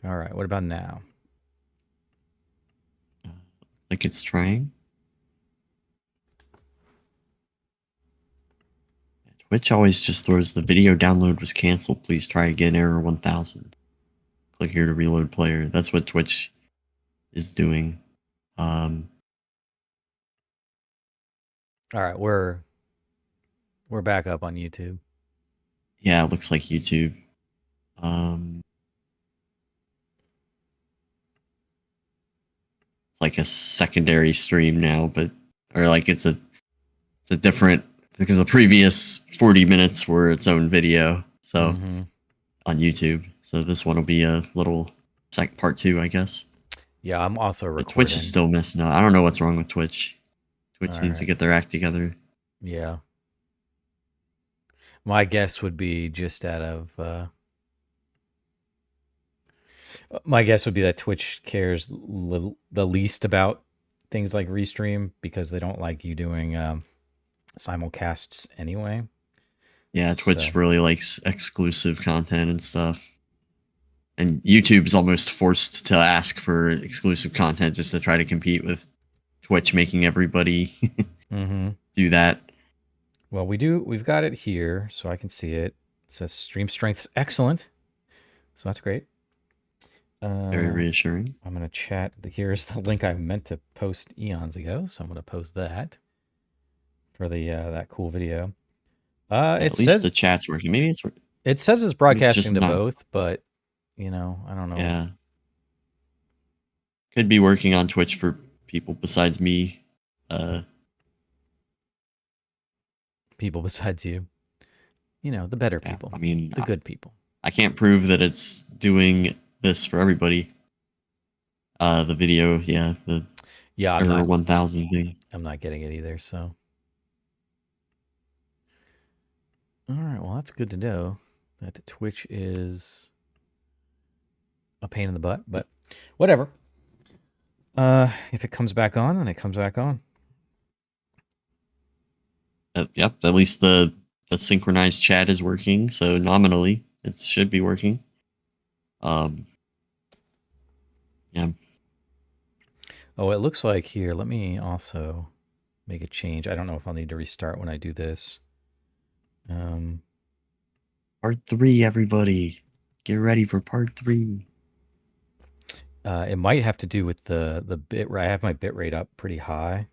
All right. What about now? Like it's trying. Twitch always just throws the video download was canceled. Please try again. Error 1000. Click here to reload player. That's what Twitch is doing. All right. We're back up on YouTube. Yeah, it looks like YouTube. It's like a secondary stream now, but or like it's a different because the previous 40 minutes were its own video. So Mm-hmm. on YouTube. So this one will be a little part two, I guess. Yeah, I'm also But Twitch is recording. still messing up. I don't know what's wrong with Twitch. All Twitch needs to right. get their act together. Yeah. My guess would be just out of my guess would be that Twitch cares the least about things like restream because they don't like you doing simulcasts anyway. Yeah, So Twitch really likes exclusive content and stuff. And YouTube's almost forced to ask for exclusive content just to try to compete with Twitch, making everybody mm-hmm. do that. Well, we've got it here, so I can see it. It says stream strength's excellent, so that's great. Very reassuring. I'm gonna chat. Here's the link I meant to post eons ago, so I'm gonna post that for the that cool video. Yeah, It at least says the chat's working. Maybe it's it's maybe it's just broadcasting to not. both, but I don't know. Yeah, could be working on Twitch for people besides me. People besides you, the better Yeah, people, I mean, the good people. I can't prove that it's doing this for everybody. The video, yeah, the Yeah, error 1000 thing. I'm not getting it either. So, all right. Well, that's good to know that Twitch is a pain in the butt, but whatever. If it comes back on, then it comes back on. Yep, at least the synchronized chat is working, so nominally it should be working. Yeah. Oh, it looks like here. Let me also make a change. I don't know if I'll need to restart when I do this. Part 3, everybody. Get ready for part 3. It might have to do with the bit rate. I have my bit rate up pretty high,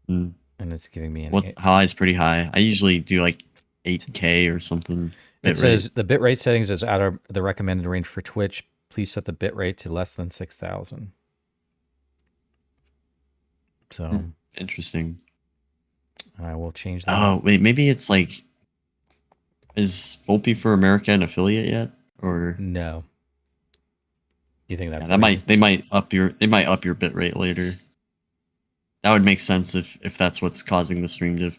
Mm. and it's giving me What's high is pretty high. I usually do like 8K or something. It Bit rate. says the bit rate settings is out of the recommended range for Twitch. Please set the bit rate to less than 6,000. So Interesting. I will change that. Oh wait, maybe it's like, is Volpe for America an affiliate yet? Or No. Do you think that's yeah, the reason? they might up your bit rate later. That would make sense if that's what's causing the stream to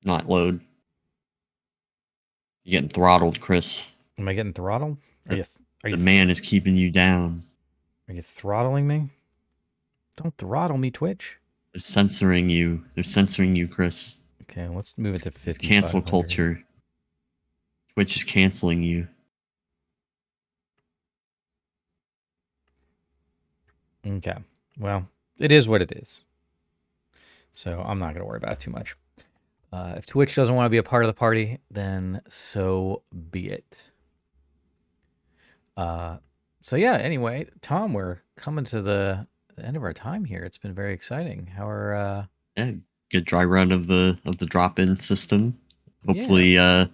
not load. You're getting throttled, Chris. Am I getting throttled? Are you The man is keeping you down. are you throttling me? Don't throttle me, Twitch. They're censoring you. They're censoring you, Chris. Okay, let's move it to It's cancel 5,500. culture. Twitch is canceling you. Okay. Well, it is what it is. So I'm not going to worry about it too much. If Twitch doesn't want to be a part of the party, then so be it. So yeah, anyway, Tom, we're coming to the end of our time here. It's been very exciting. How are Yeah, good dry run of the drop-in system. Hopefully, yeah.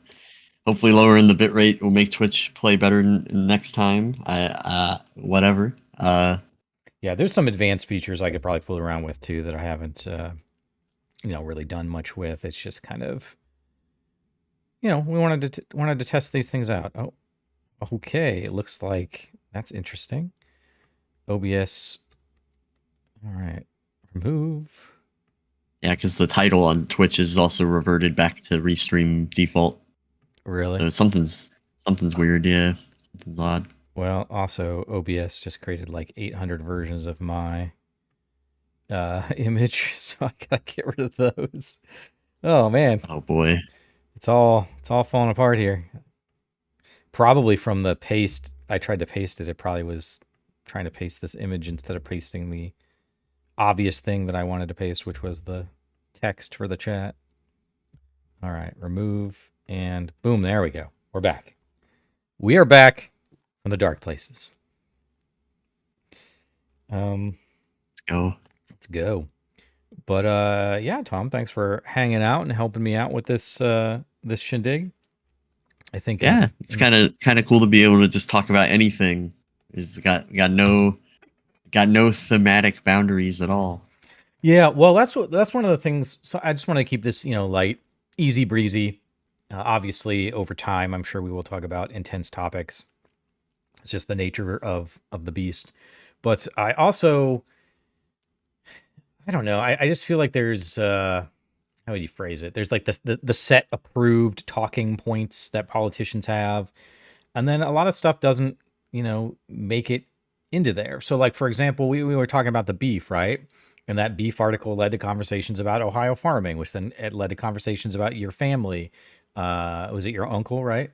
Hopefully lowering the bit rate will make Twitch play better next time. Whatever. Yeah, there's some advanced features I could probably fool around with too that I haven't really done much with. It's just kind of we wanted to test these things out. Oh, okay. It looks like that's interesting. OBS. All right. Remove. Yeah, because the title on Twitch is also reverted back to restream default. Really? So something's weird. Yeah, something's odd. Well, also OBS just created like 800 versions of my image, so I gotta get rid of those. Oh man, Oh boy. it's all falling apart here. Probably from the paste I tried to paste it, it probably was trying to paste this image instead of pasting the obvious thing that I wanted to paste, which was the text for the chat. All right, remove, and boom, there we go. We're back. We are back from the dark places. Let's go. Let's go. But yeah, Tom, thanks for hanging out and helping me out with this shindig. I think It's kind of cool to be able to just talk about anything. It's got no thematic boundaries at all. Yeah, well, that's one of the things. So I just want to keep this, light, easy breezy. Obviously, over time, I'm sure we will talk about intense topics. It's just the nature of the beast. But I also, I don't know. I just feel like there's how would you phrase it? There's like the set approved talking points that politicians have, and then a lot of stuff doesn't, make it into there. So, like for example, we were talking about the beef, right? And that beef article led to conversations about Ohio farming, which then it led to conversations about your family. Was it your uncle, right?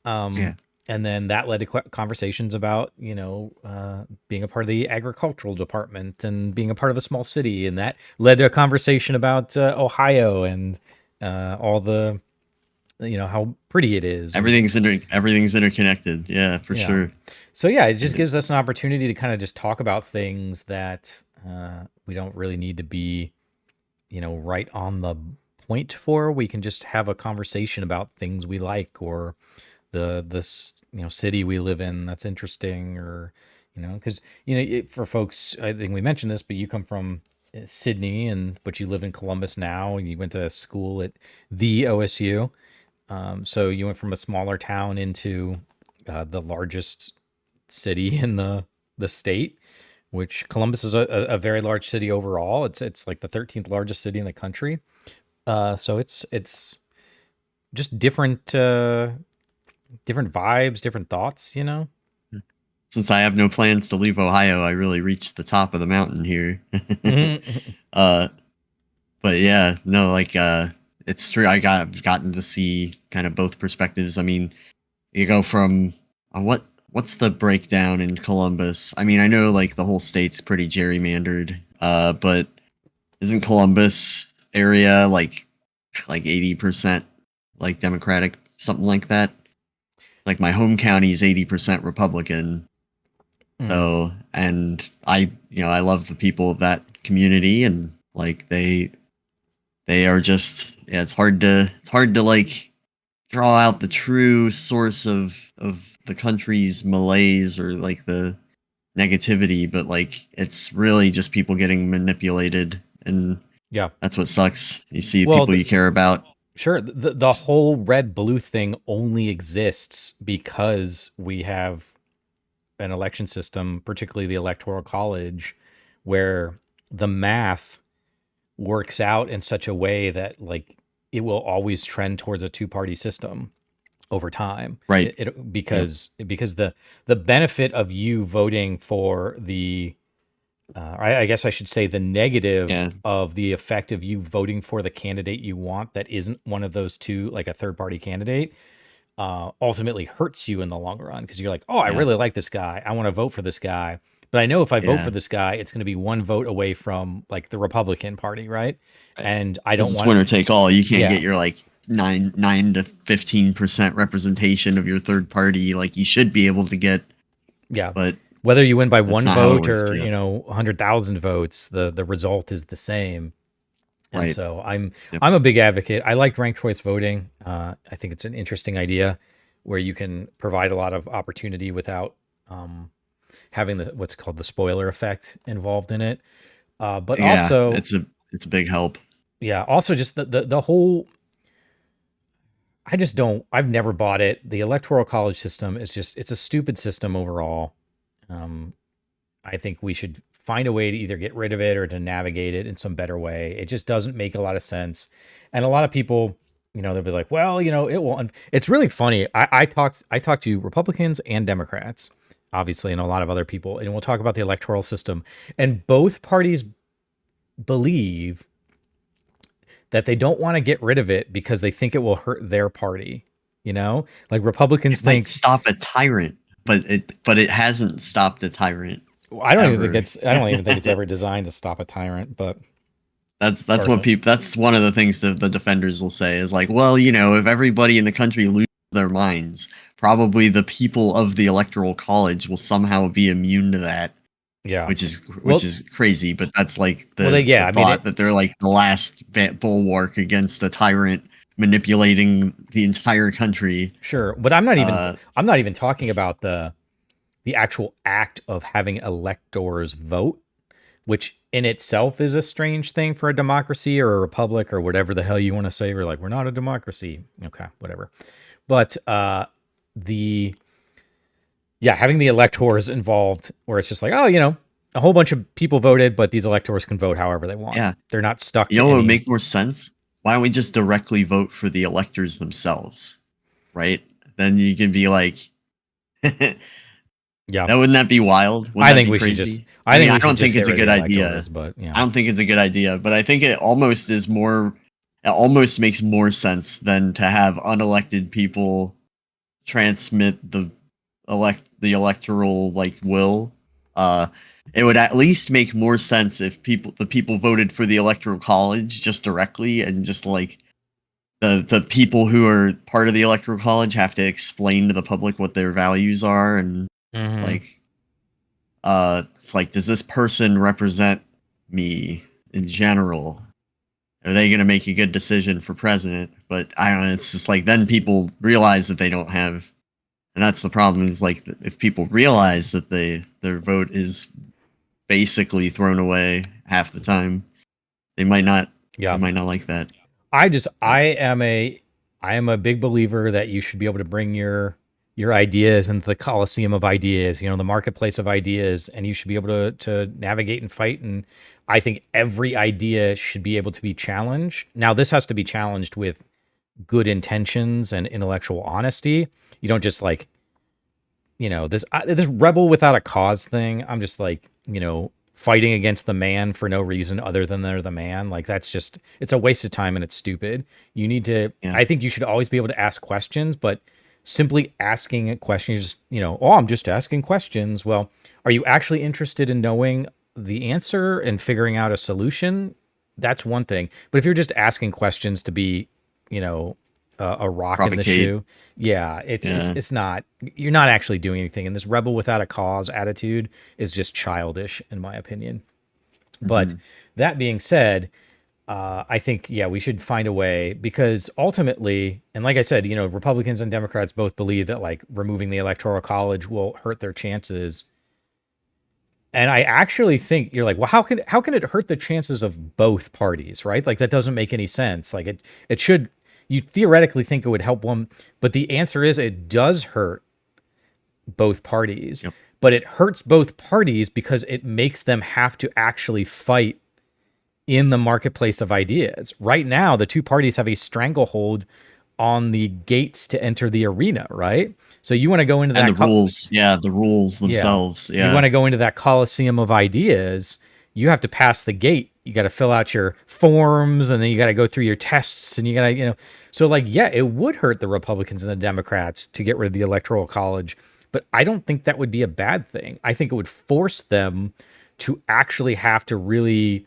Yeah. And then that led to conversations about, being a part of the agricultural department and being a part of a small city. And that led to a conversation about Ohio and all the, how pretty it is. Everything's interconnected. Yeah, for sure. So yeah, it just gives us an opportunity to kind of just talk about things that we don't really need to be, right on the point for. We can just have a conversation about things we like, or this city we live in that's interesting, or because for folks, I think we mentioned this, but you come from Sydney, but you live in Columbus now, and you went to school at the OSU. So you went from a smaller town into the largest city in the state, which Columbus is a very large city overall. It's like the 13th largest city in the country. So it's just different vibes, different thoughts, Since I have no plans to leave Ohio, I really reached the top of the mountain here. But yeah, no, like it's true. I've gotten to see kind of both perspectives. I mean, you go from what's the breakdown in Columbus? I mean, I know like the whole state's pretty gerrymandered, but isn't Columbus area like 80% like Democratic, something like that? Like my home county is 80% Republican. So, and I love the people of that community, and like they are just, yeah, it's hard to like draw out the true source of the country's malaise or like the negativity, but like it's really just people getting manipulated, and Yeah. that's what sucks. You see people you care about. Sure. The whole red blue thing only exists because we have an election system, particularly the Electoral College, where the math works out in such a way that like it will always trend towards a two-party system over time. Right. Because the benefit of you voting for the I guess I should say the negative of the effect of you voting for the candidate you want that isn't one of those two, like a third party candidate, ultimately hurts you in the long run, because you're like, oh, I really like this guy. I want to vote for this guy. But I know if I vote for this guy, it's going to be one vote away from like the Republican Party, right? And I don't want winner take all. You can't get your like 9 to 15% representation of your third party like you should be able to get. Yeah. But whether you win by one vote or 100,000 votes, the result is the same. And so I'm a big advocate. I like ranked choice voting. I think it's an interesting idea where you can provide a lot of opportunity without having what's called the spoiler effect involved in it. But also it's a big help. Yeah. Also just the whole, I've never bought it. The Electoral College system is it's a stupid system overall. I think we should find a way to either get rid of it or to navigate it in some better way. It just doesn't make a lot of sense. And a lot of people, they'll be like, well, it will. It's really funny. I talked to Republicans and Democrats, obviously, and a lot of other people, and we'll talk about the electoral system. And both parties believe that they don't want to get rid of it because they think it will hurt their party. Like Republicans think stop a tyrant. but it hasn't stopped a tyrant I don't even think ever. it's. I don't even think it's ever designed to stop a tyrant. But That's what personally, people. That's one of the things that the defenders will say is like, well, you know, if everybody in the country loses their minds, probably the people of the electoral college will somehow be immune to that, yeah. which Well, is crazy. But that's like well, the I mean, thought that they're like the last bulwark against the tyrant manipulating the entire country. sure, but I'm not even. Uh, I'm not even talking about the actual act of having electors vote, which in itself is a strange thing for a democracy or a republic or whatever the hell you want to say. We're like, we're not a democracy. Okay, whatever. But the yeah, having the electors involved, where it's just like, oh, a whole bunch of people voted, but these electors can vote however they want. yeah, They're not stuck you to know what would any. make more sense? Why don't we just directly vote for the electors themselves, right? Then you can be like, Yeah, that wouldn't that be wild? Wouldn't I that think be we should just. crazy? I I mean, think I we should don't just think get it's a rid of good the idea. electors, but I yeah, don't think it's a good idea, but I think it almost is more. It almost makes more sense than to have unelected people transmit the electoral like will. Uh, it would at least make more sense if the people voted for the electoral college just directly and just like the people who are part of the electoral college have to explain to the public what their values are and mm-hmm. like it's like, does this person represent me in general? Are they going to make a good decision for president? But I don't know. It's just like then people realize that they don't have, and that's the problem. Is like if people realize that their vote is basically thrown away half the time, they might not they Yeah. might not like that. I But am a big believer that you should be able to bring your ideas into the coliseum of ideas, the marketplace of ideas, and you should be able to navigate and fight. And I think every idea should be able to be challenged. Now, this has to be challenged with good intentions and intellectual honesty. You don't just like, this rebel without a cause thing. I'm just like, fighting against the man for no reason other than they're the man. Like it's a waste of time and it's stupid. You need to, yeah, I think you should always be able to ask questions, but simply asking a question, just, oh, I'm just asking questions. Well, are you actually interested in knowing the answer and figuring out a solution? That's one thing. But if you're just asking questions to be, you know, a rock in the provocate. shoe, yeah, Yeah. it's not. You're not actually doing anything. And this rebel without a cause attitude is just childish, in my opinion. But Hmm. that being said, I think, yeah, we should find a way because ultimately, and like I said, Republicans and Democrats both believe that like removing the electoral college will hurt their chances. And I actually think you're like, well, how can it hurt the chances of both parties, right? Like that doesn't make any sense. Like it should. You theoretically think it would help one, but the answer is it does hurt both parties. Yep. But it hurts both parties because it makes them have to actually fight in the marketplace of ideas. Right now, the two parties have a stranglehold on the gates to enter the arena, right? So you want to go into And that the rules yeah. themselves. You Yeah. want to go into that coliseum of ideas, you have to pass the gate. You got to fill out your forms and then you got to go through your tests and you got to, so like, yeah, it would hurt the Republicans and the Democrats to get rid of the electoral college, but I don't think that would be a bad thing. I think it would force them to actually have to really,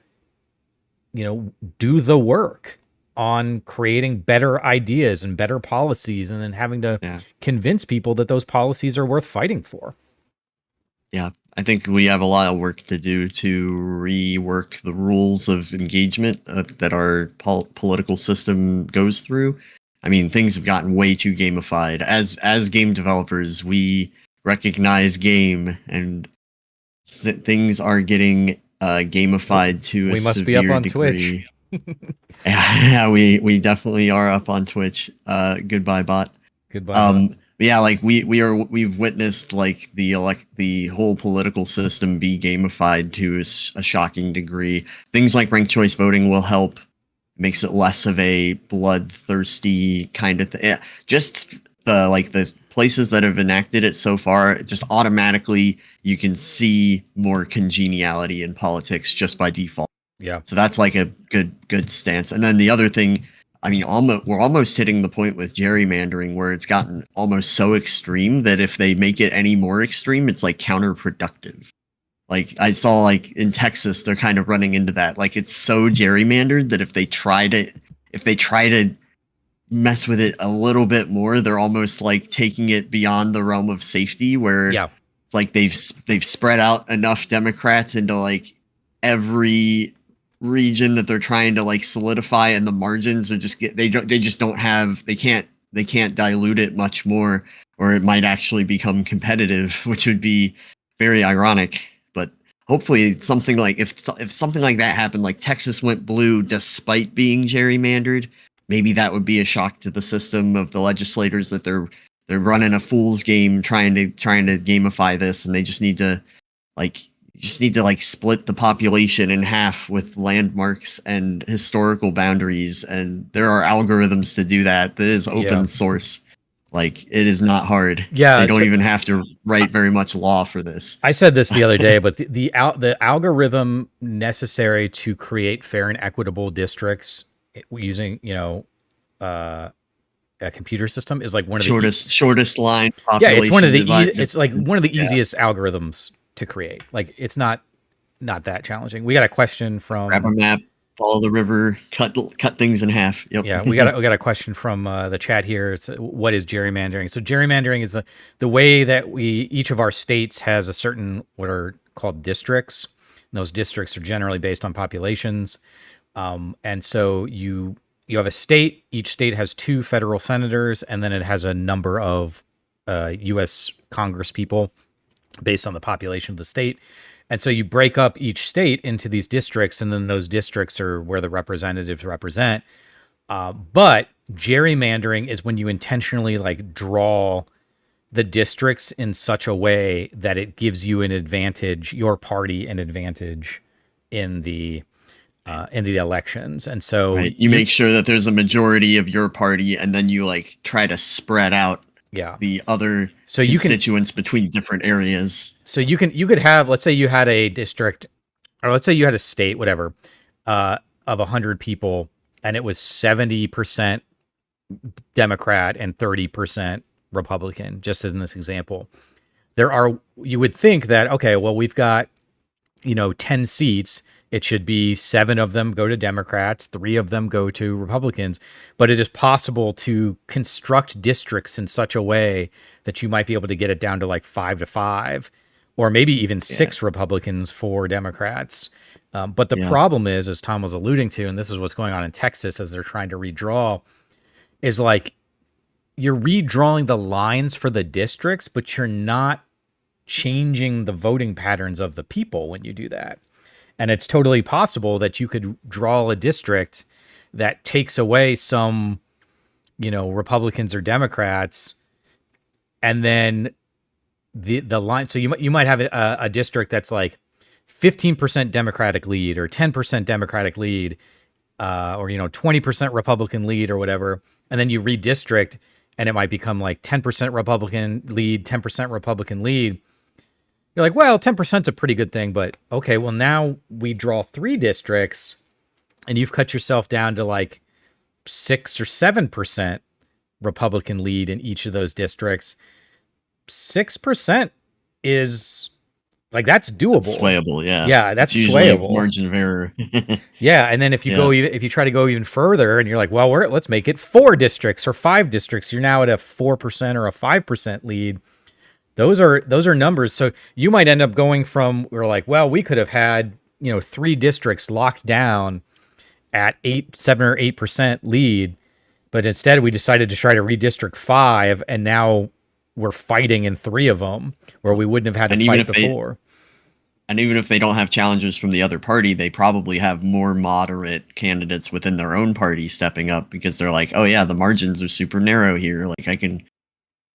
do the work on creating better ideas and better policies and then having to Yeah. convince people that those policies are worth fighting for. Yeah, I think we have a lot of work to do to rework the rules of engagement that our political system goes through. I mean, things have gotten way too gamified. As game developers, we recognize game, and things are getting gamified to a We must be up severe on Twitch. degree. Yeah, we definitely are up on Twitch. Goodbye, bot. Goodbye, bot. Yeah, like we've witnessed like the whole political system be gamified to a shocking degree. Things like ranked choice voting will help, makes it less of a bloodthirsty kind of thing. Yeah, just the places that have enacted it so far, just automatically you can see more congeniality in politics just by default. Yeah. So that's like a good stance. And then the other thing, I mean, we're almost hitting the point with gerrymandering where it's gotten almost so extreme that if they make it any more extreme, it's like counterproductive. Like I saw like in Texas, they're kind of running into that. Like it's so gerrymandered that if they try to mess with it a little bit more, they're almost like taking it beyond the realm of safety where Yeah. it's like they've spread out enough Democrats into like every region that they're trying to like solidify, and the margins are just they just don't have they can't dilute it much more, or it might actually become competitive, which would be very ironic. But hopefully something like if something like that happened, like Texas went blue despite being gerrymandered, maybe that would be a shock to the system of the legislators that they're running a fool's game trying to gamify this, and they just need to like split the population in half with landmarks and historical boundaries, and there are algorithms to do that. That is open Yeah. source. Like it is not hard. Yeah, They don't even have to write very much law for this. I said this the other day, but the algorithm necessary to create fair and equitable districts using, a computer system is like one of the Shortest line yeah, it's one of the population it's like one of the yeah. easiest algorithms to create. Like it's not that challenging. We got a question from Grab a map, follow the river, cut things in half. Yep. Yeah, we got a question from the chat here. It's what is gerrymandering? So gerrymandering is the way that each of our states has a certain what are called districts. And those districts are generally based on populations, and so you have a state. Each state has 2 federal senators, and then it has a number of U.S. Congress people based on the population of the state. And so you break up each state into these districts, and then those districts are where the representatives represent. But gerrymandering is when you intentionally like draw the districts in such a way that it gives you an advantage, your party an advantage in the elections. And so right. You make sure that there's a majority of your party, and then you like try to spread out the other constituents between different areas. So you could have, let's say you had a district, or let's say you had a state, whatever, of 100 people, and it was 70% Democrat and 30% Republican, just as in this example. You would think that, okay, well, we've got, 10 seats. It should be 7 of them go to Democrats, 3 of them go to Republicans. But it is possible to construct districts in such a way that you might be able to get it down to like 5-5, or maybe even 6 Republicans, 4 Democrats. But the problem is, as Tom was alluding to, and this is what's going on in Texas as they're trying to redraw, is like you're redrawing the lines for the districts, but you're not changing the voting patterns of the people when you do that. And it's totally possible that you could draw a district that takes away some, Republicans or Democrats, and then the line. So you might have a district that's like 15% Democratic lead, or 10% Democratic lead, or 20% Republican lead, or whatever. And then you redistrict, and it might become like 10% Republican lead, 10% Republican lead. You're like, well, 10% is a pretty good thing, but okay, well, now we draw 3 districts, and you've cut yourself down to like 6 or 7% Republican lead in each of those districts. 6% is like, that's doable. That's swayable, yeah. Yeah, that's it's swayable. Margin of error. Yeah, and then if you if you try to go even further, and you're like, well, let's make it 4 districts or 5 districts. You're now at a 4% or a 5% lead. Those are numbers. So you might end up going from, we're like, well, we could have had, 3 districts locked down at 7 or 8% lead, but instead we decided to try to redistrict 5, and now we're fighting in 3 of them where we wouldn't have had to fight before. And even if they don't have challengers from the other party, they probably have more moderate candidates within their own party stepping up, because they're like, oh yeah, the margins are super narrow here. Like I can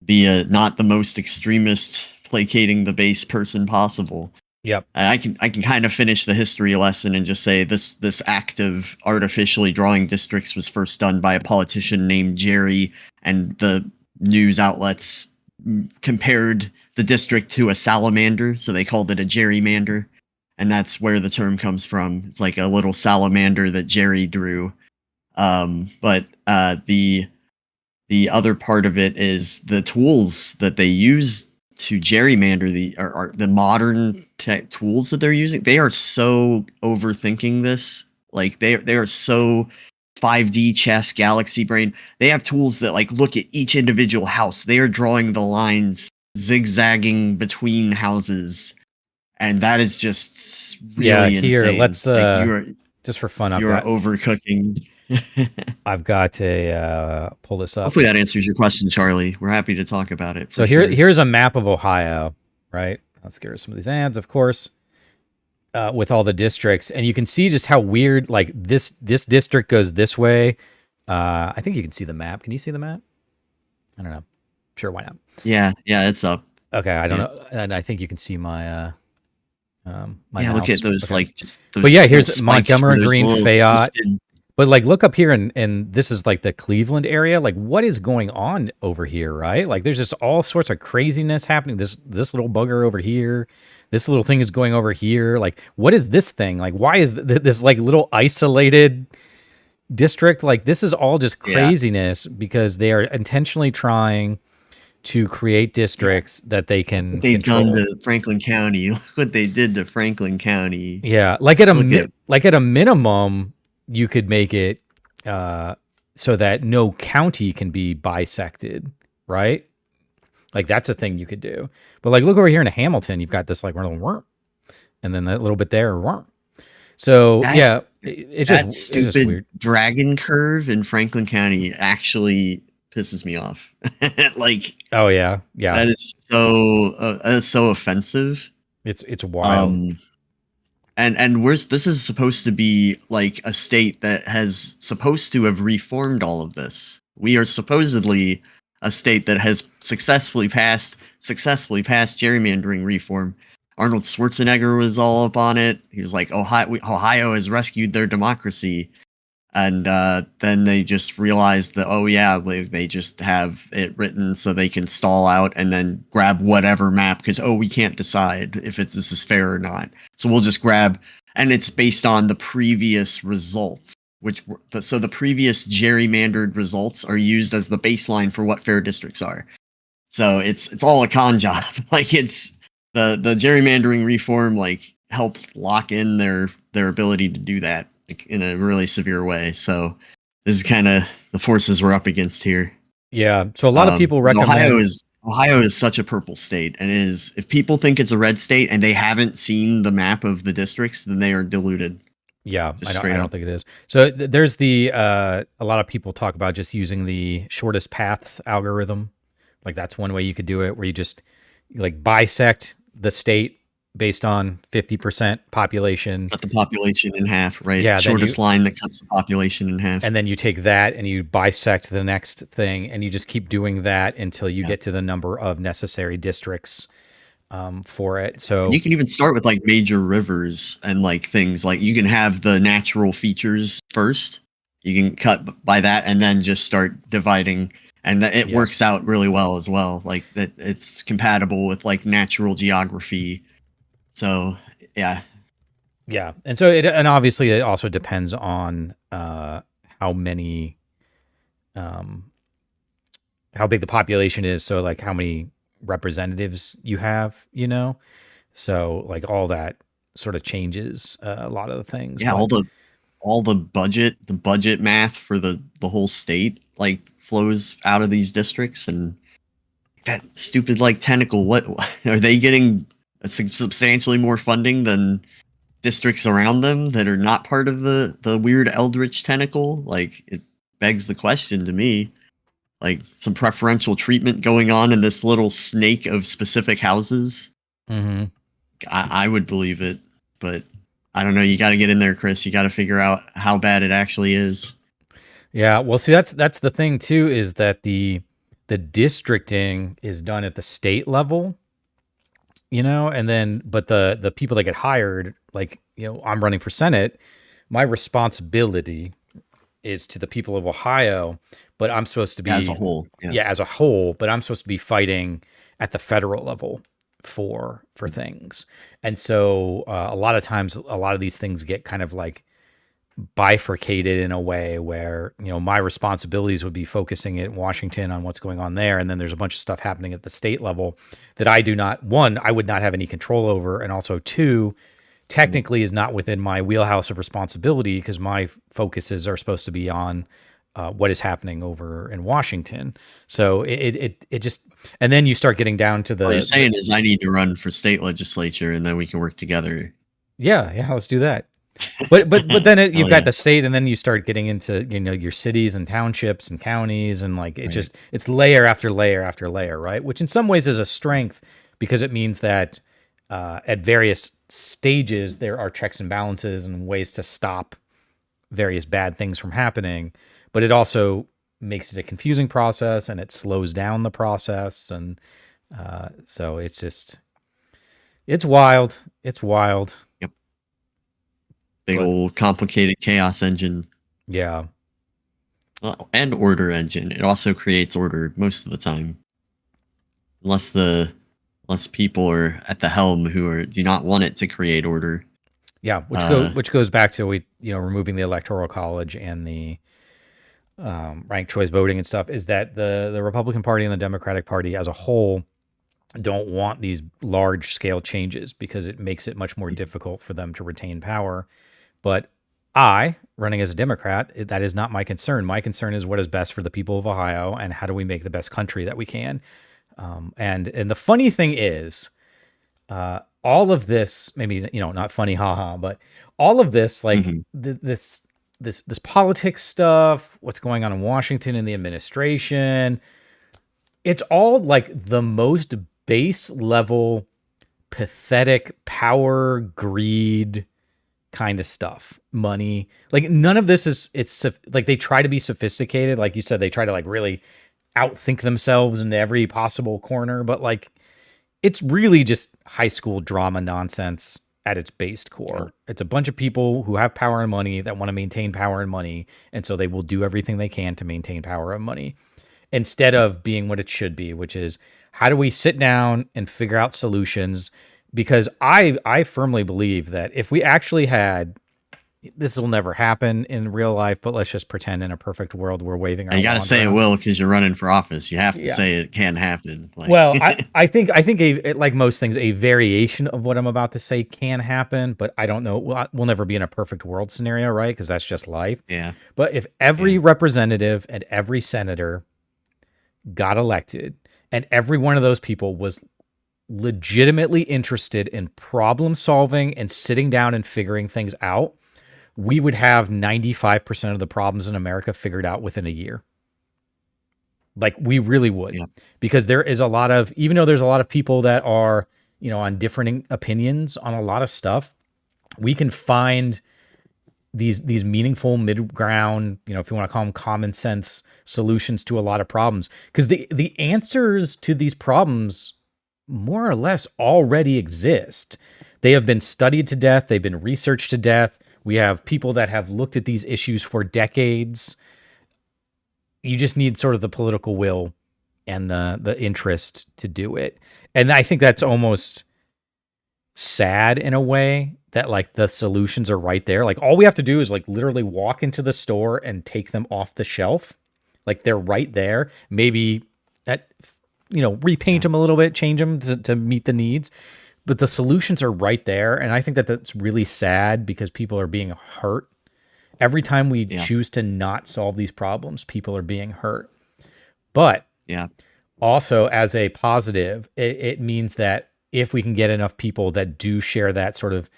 be not the most extremist, placating the base person possible. Yep. I can kind of finish the history lesson and just say this act of artificially drawing districts was first done by a politician named Jerry, and the news outlets compared the district to a salamander, so they called it a gerrymander, and that's where the term comes from. It's like a little salamander that Jerry drew. But the other part of it is the tools that they use to gerrymander are the modern tech tools that they're using. They are so overthinking this. Like they are so 5D chess, galaxy brain. They have tools that like look at each individual house. They are drawing the lines zigzagging between houses, and that is just Yeah, really here, insane. let's Like just for fun, you are overcooking. I've got to pull this up. Hopefully that answers your question, Charlie. We're happy to talk about it for So sure. here's a map of Ohio, right? Let's get rid of some of these ads, of course, with all the districts, and you can see just how weird. Like this district goes this way. I think you can see the map. Can you see the map? I don't know. Sure, why not? Yeah, it's up. Okay, I don't Yeah. know, and I think you can see my my Yeah, look mouse. at those Okay, like just but those yeah, little here's spikes where Montgomery there's Green, little Fayette. twisted. But like, look up here, and this is like the Cleveland area. Like, what is going on over here, right? Like, there's just all sorts of craziness happening. This little bugger over here, this little thing is going over here. Like, what is this thing? Like, why is this like little isolated district? Like, this is all just Yeah, craziness because they are intentionally trying to create yeah. districts that they What can they've done control. to Franklin County. Look what they did to Franklin County. Yeah, Look at like at a minimum, you could make it uh, so that no county can be bisected, right? Like that's a thing you could do. But like, look over here in Hamilton, you've got this like little worm, and then that little bit there worm. So that yeah, that it's just stupid weird. dragon curve in Franklin County actually pisses me off. Like Oh yeah, yeah, that is so offensive. it's wild. Um and where's this is supposed to be like a state that has supposed to have reformed all of this. We are supposedly a state that has successfully passed gerrymandering reform. Arnold Schwarzenegger was all up on it. He was like, Ohio has rescued their democracy. And then they just realized that, oh yeah, they just have it written so they can stall out and then grab whatever map because, oh, we can't decide if this is fair or not, so we'll just grab. And it's based on the previous results, so the previous gerrymandered results are used as the baseline for what fair districts are. So it's all a con job. Like it's the gerrymandering reform like helped lock in their ability to do that like, in a really severe way. So this is kind of the forces we're up against here. Yeah. So a lot of people 'Cause recommend. Ohio is such a purple state, and it is if people think it's a red state and they haven't seen the map of the districts, then they are deluded. Yeah, Just I straight don't up. think it is. So there's the a lot of people talk about just using the shortest path algorithm. Like that's one way you could do it, where you just like bisect the state based on 50% population. Cut the population in half, right? Yeah, Shortest line that cuts the population in half. then you take that and you bisect the next thing, and you just keep doing that until you Yeah. get to the number of necessary districts for it. And So you can even start with like major rivers and like things like you can have the natural features first. You can cut by that and then just start dividing, and it yeah, works out really well as well. Like that, it's compatible with like natural geography. So yeah, yeah, and so and obviously it also depends on how many um, how big the population is. So like how many representatives you have, you know? So like all that sort of changes a lot of the things. yeah, But all the budget math for the whole state like flows out of these districts, and that stupid like tentacle. What are they getting? Substantially more funding than districts around them that are not part of the weird eldritch tentacle. Like it begs the question to me, like some preferential treatment going on in this little snake of specific houses. mhm. I would believe it, but I don't know. You got to get in there, Chris. You got to figure out how bad it actually is. Yeah, well, see, that's the thing too, is that the districting is done at the state level, you know, and then but the people that get hired, like, you know, I'm running for Senate, my responsibility is to the people of Ohio, but I'm supposed to As a be, whole. Yeah. yeah, as a whole, but I'm supposed to be fighting at the federal level for things. And so a lot of times, a lot of these things get kind of like bifurcated in a way where, my responsibilities would be focusing in Washington on what's going on there, and then there's a bunch of stuff happening at the state level that I do not, one, I would not have any control over, and also two, technically is not within my wheelhouse of responsibility because my focuses are supposed to be on what is happening over in Washington. So it just, and then you start getting down to All you're the saying is I need to run for state legislature, and then we can work together. yeah, let's do that. But then Hell you've got yeah. the state, and then you start getting into your cities and townships and counties, and like Right. it's layer after layer after layer, right? Which in some ways is a strength because it means that at various stages there are checks and balances and ways to stop various bad things from happening. But it also makes it a confusing process, and it slows down the process, and so it's wild. It's wild. Yep. Big But old complicated chaos engine. yeah. Well, and order engine. It also creates order most of the time, unless people are at the helm who do not want it to create order. Yeah, which goes back to removing the electoral college and the ranked choice voting and stuff, is that the Republican Party and the Democratic Party as a whole don't want these large scale changes because it makes it much more difficult for them to retain power. But I, running as a Democrat, that is not my concern. My concern is what is best for the people of Ohio and how do we make the best country that we can. And the funny thing is, all of this, maybe not funny, haha, but all of this, like Mhm. this politics stuff, what's going on in Washington and the administration, it's all like the most base level, pathetic power, greed kind of stuff. Money, like none of this it's like they try to be sophisticated, like you said, they try to like really outthink themselves into every possible corner, but like it's really just high school drama nonsense at its base core. Sure. It's a bunch of people who have power and money that want to maintain power and money, and so they will do everything they can to maintain power and money instead of being what it should be, which is how do we sit down and figure out solutions? Because I firmly believe that if we actually had, this will never happen in real life, but let's just pretend in a perfect world we're waving our And you got to wands say it around. will because you're running for office. You have to Yeah. say it can happen. Like, Well, I think like most things, a variation of what I'm about to say can happen, but I don't know. We'll never be in a perfect world scenario, right? Because that's just life. yeah, But if every yeah, representative and every senator got elected, and every one of those people was legitimately interested in problem solving and sitting down and figuring things out, we would have 95% of the problems in America figured out within a year. Like we really would, yeah, because there is a lot of, even though there's a lot of people that are, on different opinions on a lot of stuff, we can find these meaningful mid ground, if you want to call them common sense solutions to a lot of problems. Because the answers to these problems more or less already exist. They have been studied to death, they've been researched to death. We have people that have looked at these issues for decades. You just need sort of the political will and the interest to do it. And I think that's almost sad in a way that like the solutions are right there. Like all we have to do is like literally walk into the store and take them off the shelf. Like they're right there. Maybe that repaint yeah, them a little bit, change them to meet the needs. But the solutions are right there. And I think that that's really sad because people are being hurt. Every time we yeah, choose to not solve these problems, people are being hurt. But yeah, also, as a positive, it means that if we can get enough people that do share that sort of,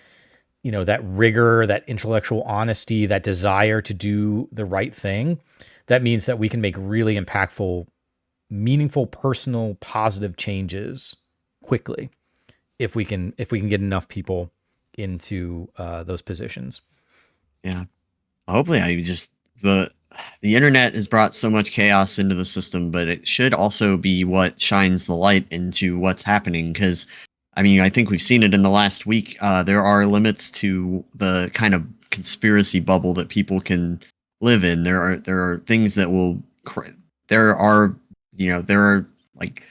that rigor, that intellectual honesty, that desire to do the right thing, that means that we can make really impactful, meaningful, personal, positive changes quickly if we can get enough people into those positions. yeah. Hopefully, the internet has brought so much chaos into the system, but it should also be what shines the light into what's happening. Because, I mean, I think we've seen it in the last week. There are limits to the kind of conspiracy bubble that people can live in. There are things that will. There are there are like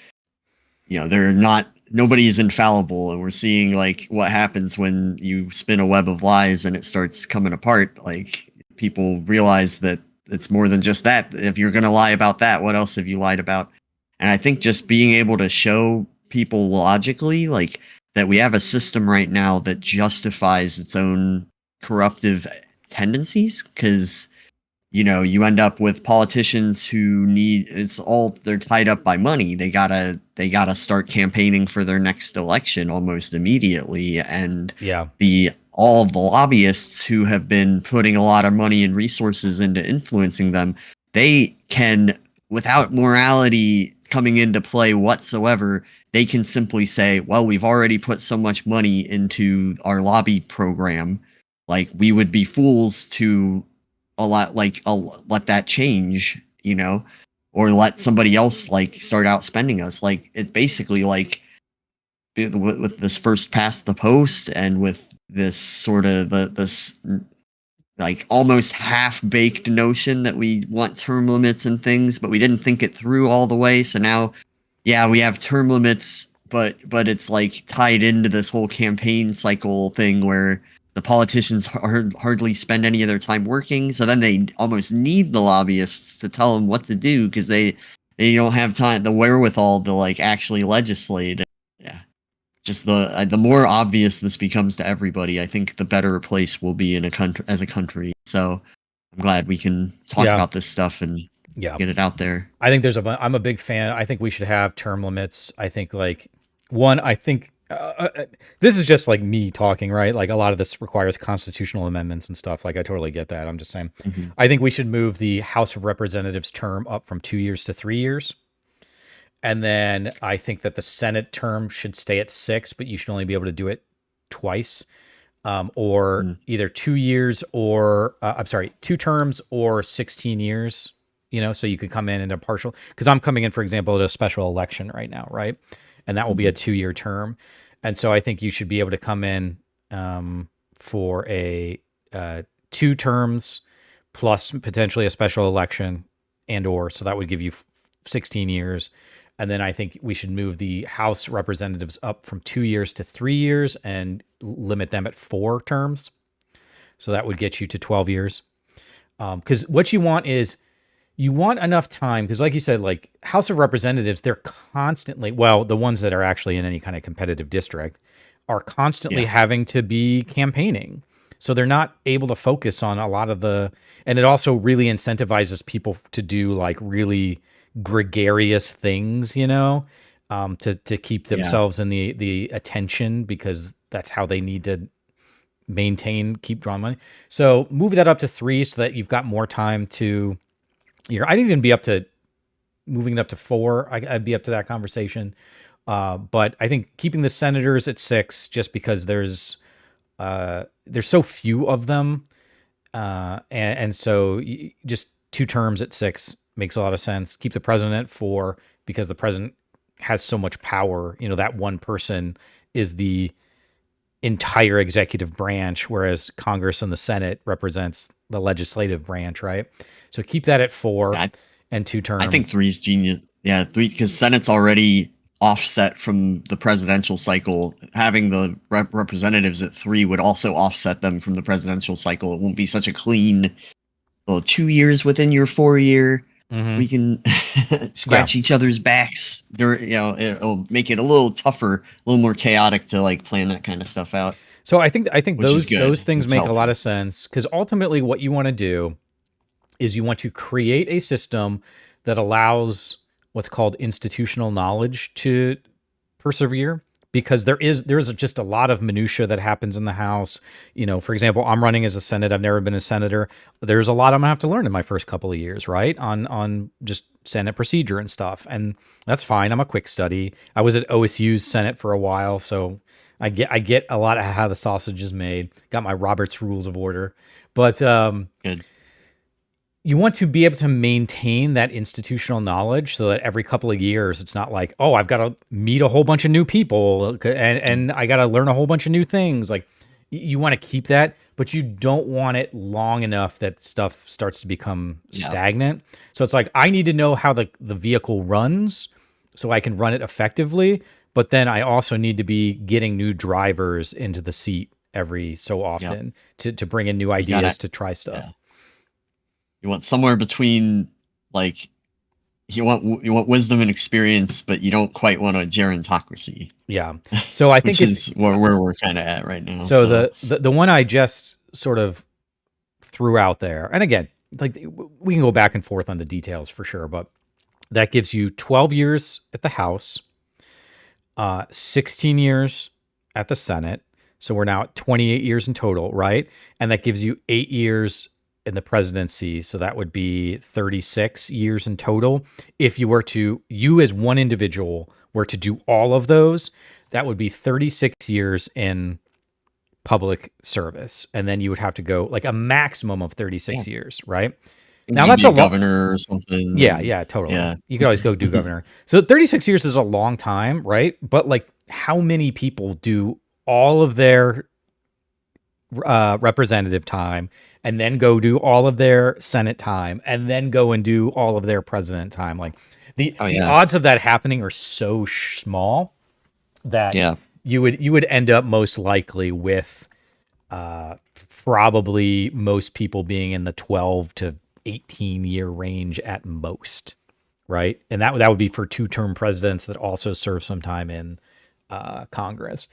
they're not. Nobody is infallible, and we're seeing like what happens when you spin a web of lies and it starts coming apart. Like people realize that it's more than just that. If you're going to lie about that, what else have you lied about? And I think just being able to show people logically, like, that we have a system right now that justifies its own corruptive tendencies, because you end up with politicians who they're tied up by money. They gotta start campaigning for their next election almost immediately, and Yeah. the all the lobbyists who have been putting a lot of money and resources into influencing them, they can, without morality coming into play whatsoever, they can simply say, well, we've already put so much money into our lobby program, like, we would be fools to let that change, or let somebody else like start outspending us. Like, it's basically like with this first past the post, and with this sort of this like almost half-baked notion that we want term limits and things, but we didn't think it through all the way. So now, yeah, we have term limits, but it's like tied into this whole campaign cycle thing where the politicians hardly spend any of their time working. So then they almost need the lobbyists to tell them what to do, because they don't have the wherewithal to like actually legislate. Yeah, just the more obvious this becomes to everybody, I think the better place we'll be in a country as a country. So I'm glad we can talk Yeah. about this stuff and Yeah. get it out there. I think I'm a big fan. I think we should have term limits. I think like one, I think this is just like me talking, right? Like a lot of this requires constitutional amendments and stuff. Like I totally get that. I'm just saying, I think we should move the House of Representatives term up from 2 years to 3 years. And then I think that the Senate term should stay at 6, but you should only be able to do it twice, or either 2 years or, 2 terms or 16 years, so you could come in a partial, because I'm coming in, for example, at a special election right now, right? And that will be a 2-year term. And so I think you should be able to come in for a 2 terms plus potentially a special election so that would give you 16 years. And then I think we should move the House representatives up from 2 years to 3 years and limit them at 4 terms. So that would get you to 12 years. Because what you want is enough time. Because like you said, like House of Representatives, they're constantly, well, the ones that are actually in any kind of competitive district are constantly having to be campaigning. So they're not able to focus on a lot of and it also really incentivizes people to do like really gregarious things, to keep themselves in the attention, because that's how they need to keep drawing money. So move that up to 3 so that you've got more time to, I'd even be up to moving it up to 4. I'd be up to that conversation. But I think keeping the senators at 6, just because there's so few of them. And so just 2 terms at 6 makes a lot of sense. Keep the president at 4, because the president has so much power. That one person is the entire executive branch, whereas Congress and the Senate represents the legislative branch, right? So keep that at 4 and 2 terms. I think 3 is genius. Yeah, 3, because Senate's already offset from the presidential cycle. Having the representatives at 3 would also offset them from the presidential cycle. It won't be such a clean, 2 years within your 4-year. We can scratch each other's backs. It'll make it a little tougher, a little more chaotic to like plan that kind of stuff out. So I think those things make helpful. A lot of sense, because ultimately what you want to do is you want to create a system that allows what's called institutional knowledge to persevere, because there's just a lot of minutia that happens in the House. For example, I'm running as a Senate. I've never been a senator. There's a lot I'm gonna have to learn in my first couple of years, right? On just Senate procedure and stuff. And that's fine. I'm a quick study. I was at OSU's Senate for a while, so I get a lot of how the sausage is made. Got my Robert's Rules of Order. But Good. you want to be able to maintain that institutional knowledge so that every couple of years, it's not like, oh, I've got to meet a whole bunch of new people and I got to learn a whole bunch of new things. Like, you want to keep that, but you don't want it long enough that stuff starts to become stagnant. So it's like, I need to know how the vehicle runs so I can run it effectively. But then I also need to be getting new drivers into the seat every so often to bring in new ideas to try stuff. you want somewhere between like you want wisdom and experience, but you don't quite want a gerontocracy, Yeah. So I think which is where we're kind of at right now. so So the one I just sort of threw out there, and again, like we can go back and forth on the details for sure, but that gives you 12 years at the House, 16 years at the Senate. So we're now at 28 years in total, right? And that gives you 8 years in the presidency. So that would be 36 years in total. If you as one individual were to do all of those, that would be 36 years in public service. And then you would have to go like a maximum of yeah, 36 years, right? Now maybe that's be a a lot. governor or something, Yeah, and yeah, totally. yeah, You could always go do governor. So 36 years is a long time, right? But like, how many people do all of their representative time and then go do all of their Senate time and then go and do all of their president time? Like, oh the yeah, odds of that happening are so small that yeah, you would end up most likely with probably most people being in the 12 to 18 year range at most, right? And that would be for two-term presidents that also serve some time in Congress.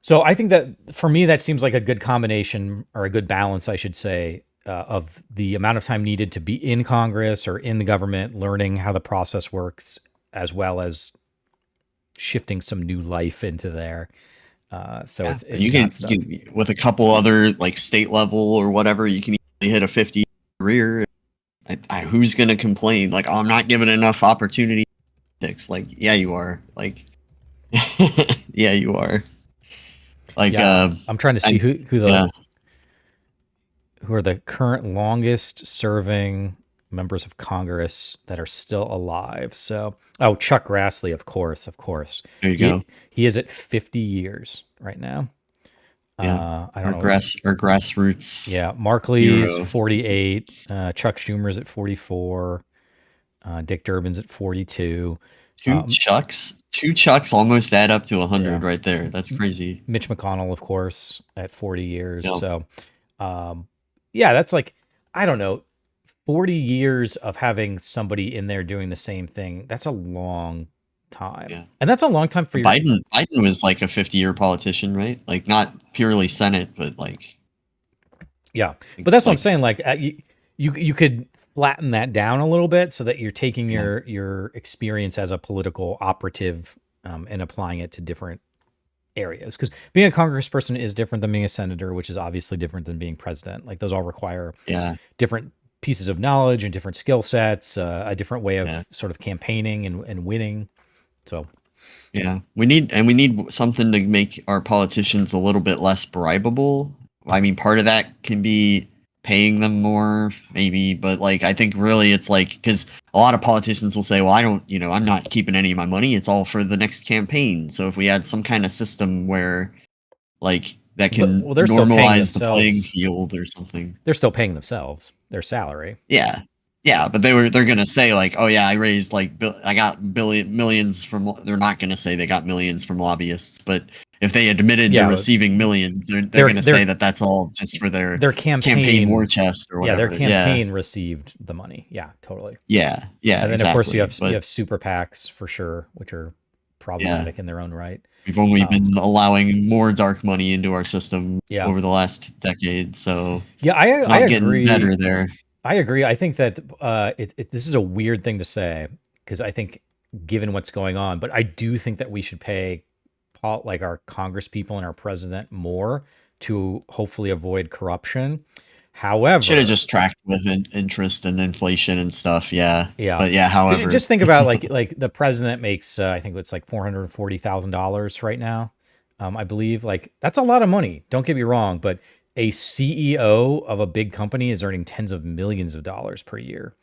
So I think that for me, that seems like a good combination or a good balance, I should say, of the amount of time needed to be in Congress or in the government, learning how the process works, as well as shifting some new life into there. So yeah. it's You not can stuff. with a couple other like state level or whatever, you can easily hit a 50 career. Who's gonna complain? Like, oh, I'm not given enough opportunity. Like, yeah, you are. Like, yeah, you are. Like, Yeah, I'm trying to see I, who yeah, are the current longest serving members of Congress that are still alive. So, oh, Chuck Grassley, of course. there you go. He is at 50 years right now. Yeah, I don't know. our grassroots Yeah, Mark Lee's hero. 48. Chuck Schumer's at 44. Dick Durbin's at 42. Um, Two Chucks almost add up to yeah, 100 right there. That's crazy. Mitch McConnell, of course, at 40 years. Yeah, So, um, yeah, that's like, I don't know, 40 years of having somebody in there doing the same thing. That's a long time. yeah. And that's a long time for your, Biden was like a 50-year politician, right? Like not purely Senate, but like yeah. I But think that's what I'm like saying. Like, you could flatten that down a little bit so that you're taking yeah, your experience as a political operative and applying it to different areas. Because being a congressperson is different than being a senator, which is obviously different than being president. Like, those all require yeah, different pieces of knowledge and different skill sets, a different way yeah. of sort of campaigning and winning. So, Yeah, we need something to make our politicians a little bit less bribable. I mean, part of that can be paying them more, maybe, but like I think really it's like because a lot of politicians will say, "Well, I don't, I'm not keeping any of my money. It's all for the next campaign." So if we had some kind of system where like that but can well, they're still paying normalize the playing themselves. field or something. They're still paying themselves their salary. Yeah. Yeah, but they're gonna say like, oh yeah, I raised like I got millions from. They're not gonna say they got millions from lobbyists, but if they admitted to Yeah, receiving millions, they're their gonna say their that that's all just for their their campaign war campaign. chest or Yeah, their whatever. Yeah, campaign received the money. Yeah, totally. yeah, yeah, And then of course you exactly. have But super PACs for sure, which are yeah, problematic in their own right. we've only Um, been allowing more dark money into our system yeah, over the last decade, so yeah, it's I not getting agree. better there. I agree. I think that this is a weird thing to say because I think given what's going on, but I do think that we should pay like our Congress people and our president more to hopefully avoid corruption. Should have However, just tracked with interest and inflation and stuff. Yeah, yeah, but yeah, because however, just think about like the president makes I think it's like $440,000 right now. I believe like that's a lot of money. Don't get me wrong, but a CEO of a big company is earning tens of millions of dollars per year.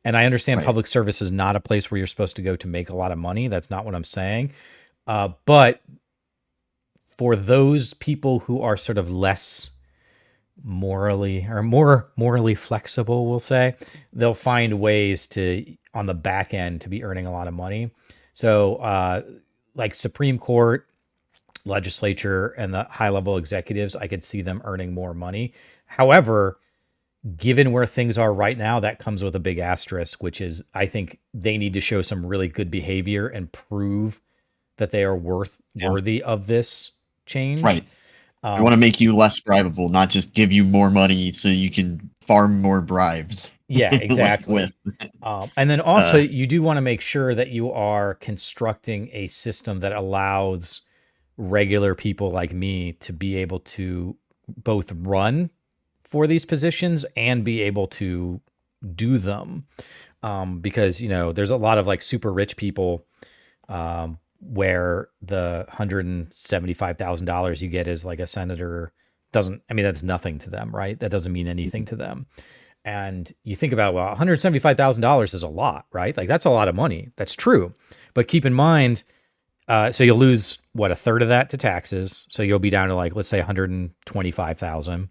And I understand right. public service is not a place where you're supposed to go to make a lot of money. That's not what I'm saying. But for those people who are sort of less morally or more morally flexible, we'll say, they'll find ways to on the back end to be earning a lot of money. So, like Supreme Court, legislature, and the high level executives, I could see them earning more money. However, given where things are right now, that comes with a big asterisk, which is I think they need to show some really good behavior and prove that they are Yeah. worthy of this change. Right. I want Um, to make you less bribable, not just give you more money so you can farm more bribes. yeah, Like with exactly. And then also, uh you do want to make sure that you are constructing a system that allows regular people like me to be able to both run for these positions and be able to do them. Because, there's a lot of like super rich people where the $175,000 you get as like a senator doesn't, I mean, that's nothing to them, right? That doesn't mean anything to them. And you think about, well, $175,000 is a lot, right? Like that's a lot of money. That's true. But keep in mind, so you'll lose what, a third of that to taxes. So you'll be down to like, let's say 125,000.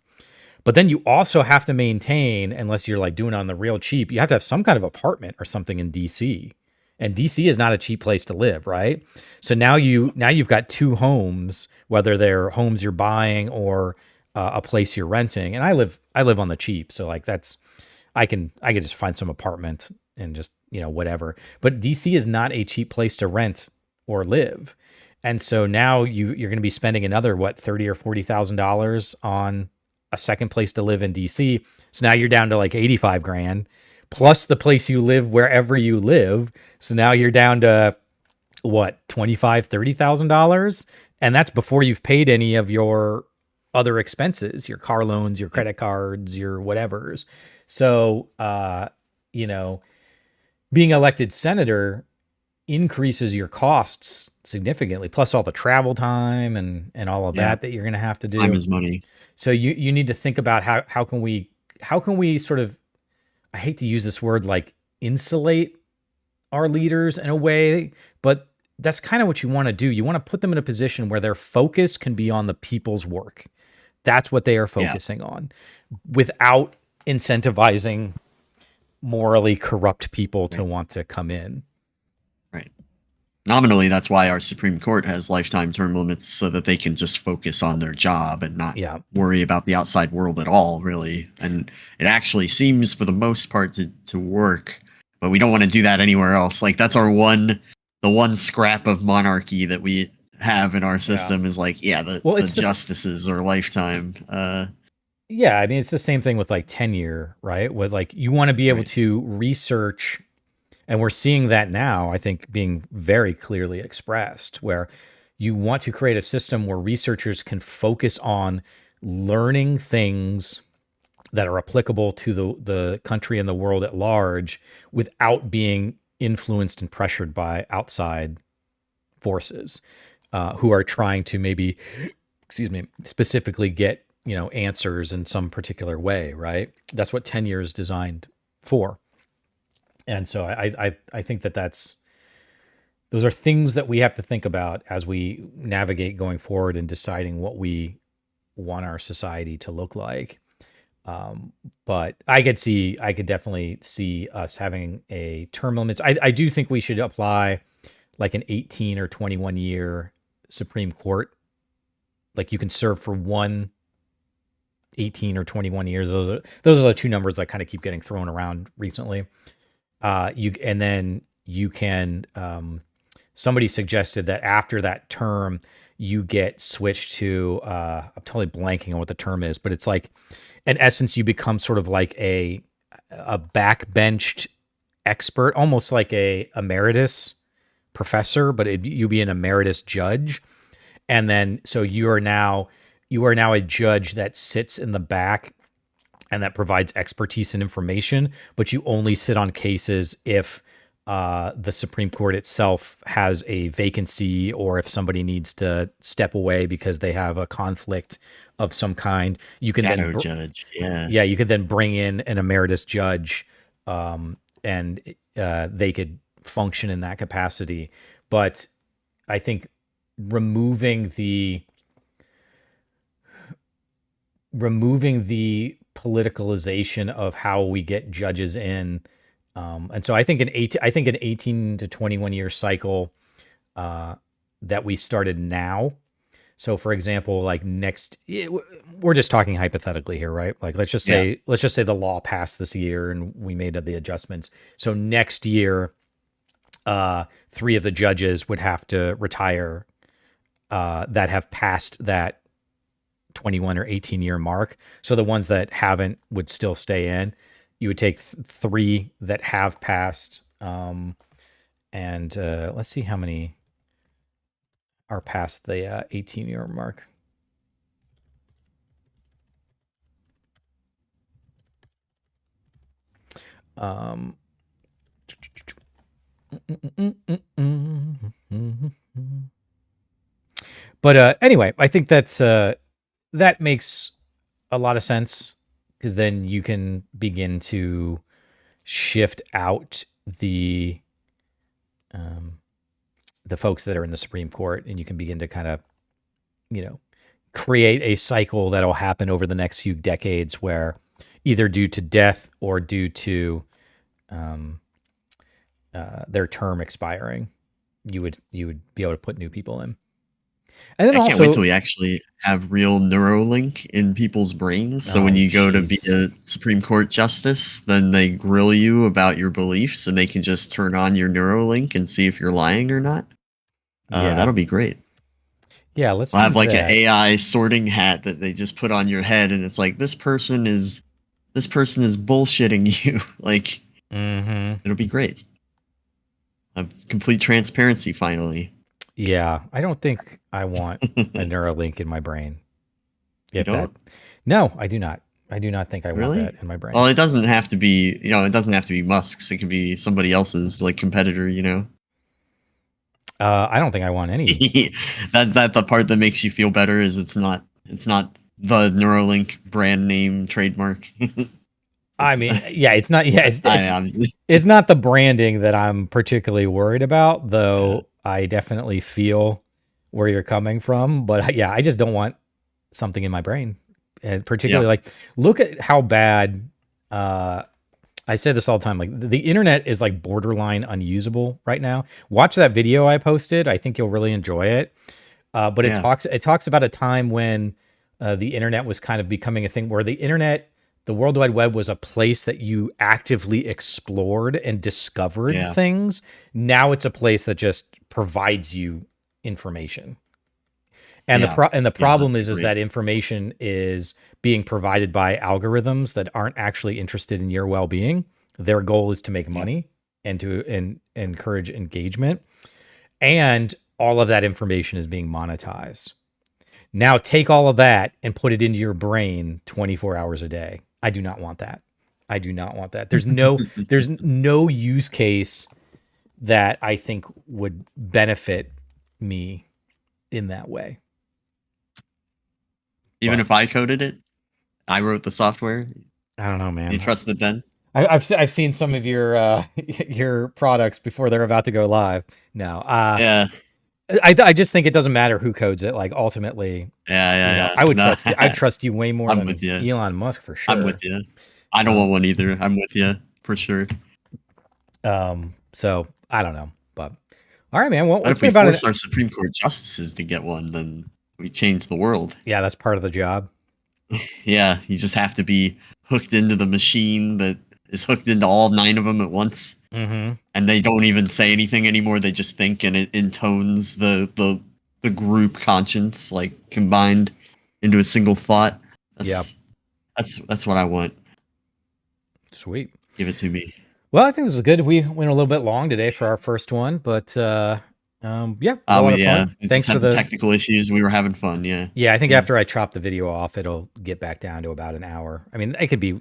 But then you also have to maintain, unless you're like doing it on the real cheap, you have to have some kind of apartment or something in DC. And DC is not a cheap place to live, right? So now you've got two homes, whether they're homes you're buying or a place you're renting. And I live on the cheap, so like that's I can just find some apartment and just whatever. But DC is not a cheap place to rent or live, and so now you're going to be spending another what, 30 or $40,000 on a second place to live in DC. So now you're down to like 85 grand plus the place you live wherever you live. So now you're down to what, 25, $30,000, and that's before you've paid any of your other expenses, your car loans, your credit cards, your whatevers. So, you know, being elected senator increases your costs significantly, plus all the travel time and all of yeah, that you're going to have to time do. is money. So you need to think about how can we sort of, I hate to use this word, like insulate our leaders in a way, but that's kind of what you want to do. You want to put them in a position where their focus can be on the people's work. That's what they are Yeah, focusing on without incentivizing morally corrupt people to right. want to come in. Right. Nominally, that's why our Supreme Court has lifetime term limits so that they can just focus on their job and not Yeah. worry about the outside world at all, really. And it actually seems, for the most part, to work. But we don't want to do that anywhere else. Like that's the one scrap of monarchy that we have in our Yeah. system is like, yeah, Well, the it's this. justices are lifetime. Yeah, I mean, it's the same thing with like tenure, right? With like, you want to be able Right. to research, and we're seeing that now, I think, being very clearly expressed, where you want to create a system where researchers can focus on learning things that are applicable to the country and the world at large without being influenced and pressured by outside forces who are trying to maybe, excuse me, specifically get answers in some particular way, right? That's what tenure is designed for. And so I think that's those are things that we have to think about as we navigate going forward and deciding what we want our society to look like. But I could definitely see us having a term limits. I do think we should apply like an 18 or 21 year Supreme Court. Like you can serve for 18 or 21 years. Those are the two numbers that kind of keep getting thrown around recently. And then you can, somebody suggested that after that term, you get switched to, I'm totally blanking on what the term is, but it's like, in essence, you become sort of like a backbenched expert, almost like a emeritus professor, but you be an emeritus judge. And then, so you are now a judge that sits in the back and that provides expertise and information, but you only sit on cases if the Supreme Court itself has a vacancy or if somebody needs to step away because they have a conflict of some kind. You can then, Shadow judge. Yeah. yeah, you could then bring in an emeritus judge, and they could function in that capacity. But I think removing the removing the politicalization of how we get judges in. And so I think an 18 to 21 year cycle that we started now. So, for example, like we're just talking hypothetically here, right? Like, Yeah. let's just say the law passed this year and we made the adjustments. So next year, three of the judges would have to retire that have passed that 21 or 18-year mark. So the ones that haven't would still stay in. You would take three that have passed, and let's see how many are past the 18-year mark. But anyway, I think that makes a lot of sense, because then you can begin to shift out the folks that are in the Supreme Court, and you can begin to kind of, create a cycle that'll happen over the next few decades where, either due to death or due to their term expiring, you would be able to put new people in. And then I can't wait also, till we actually have real Neuralink in people's brains. So when oh you go to be jeez, a Supreme Court justice, then they grill you about your beliefs, and they can just turn on your Neuralink and see if you're lying or not. yeah, That'll be great. yeah, let's I'll do have like an that. AI sorting hat that they just put on your head, and it's like this person is bullshitting you. Like, Mm-hmm. it'll be great. Have complete transparency finally. Yeah, I don't think I want a Neuralink in my brain. You If that, don't no, I do not. I do not think I want really? that in my Well, brain. it doesn't have to be. It doesn't have to be Musk's. It could be somebody else's, like competitor. I don't think I want any. That's the part that makes you feel better. Is it's not the Neuralink brand name trademark. I it's mean, yeah, it's not. Yeah, I'm it's not the branding that I'm particularly worried about, yeah, though. I definitely feel where you're coming from, but yeah, I just don't want something in my brain, and particularly yep, like, look at how bad. Uh, I say this all the time. Like, the internet is like borderline unusable right now. Watch that video I posted. I think you'll really enjoy it. But yeah, it talks about a time when the internet was kind of becoming a thing where the World Wide Web, was a place that you actively explored and discovered yeah, things. Now it's a place that just provides you information. And yeah, the yeah. problem That's is great. that information is being provided by algorithms that aren't actually interested in your well-being. Their goal is to make Yeah, money and to encourage engagement. And all of that information is being monetized. Now take all of that and put it into your brain 24 hours a day. I do not want that. I do not want that. There's no use case that I think would benefit me in that way. even But if I coded it, I wrote the software. I don't know, You man. trust it then? I've seen some of your your products before they're about to go live. No, Yeah, I just think it doesn't matter who codes it. Like, ultimately, yeah, yeah, I would yeah. trust you. I'd trust you way more I'm than with you. Elon Musk for I'm with sure. you. I don't want Um, one either. I'm with you for sure. so I don't know, but all right, man. Well, But it's if been we about an force our Supreme Court justices to get one, then we change the world. yeah. That's part of the job. Yeah, you just have to be hooked into the machine that is hooked into all nine of them at once, Mm-hmm. and they don't even say anything anymore. They just think, and it intones the group conscience, like combined into a single thought. Yep. That's what I want. Sweet. Give it to me. Well, I think this is good. We went a little bit long today for our first one, but yeah, it was a lot of Yeah, fun. we just Thanks for had the the technical issues. We were having fun. Yeah, Yeah, I think yeah, after I chop the video off, it'll get back down to about an hour. I mean, it could be,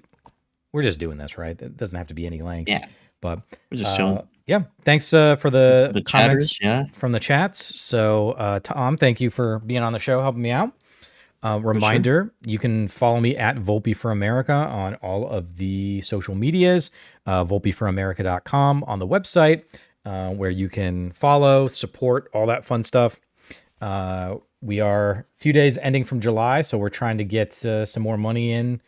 we're just doing this, right? It doesn't have to be any length. yeah. But We're just chilling. yeah, thanks for Thanks for the the comments chatters. Yeah, from the chats. So, Tom, thank you for being on the show, helping me out. for sure. Reminder, you can follow me at Volpe for America on all of the social medias, volpeforamerica.com on the website, where you can follow, support, all that fun stuff. We are a few days ending from July, so we're trying to get some more money in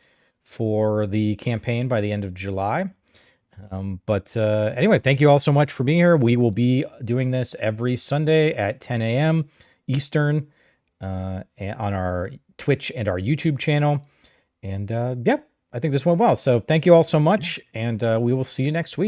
for the campaign by the end of July. But anyway, thank you all so much for being here. We will be doing this every Sunday at 10 a.m. Eastern. on our Twitch and our YouTube channel. And yeah, I think this went well. So thank you all so much, and we will see you next week.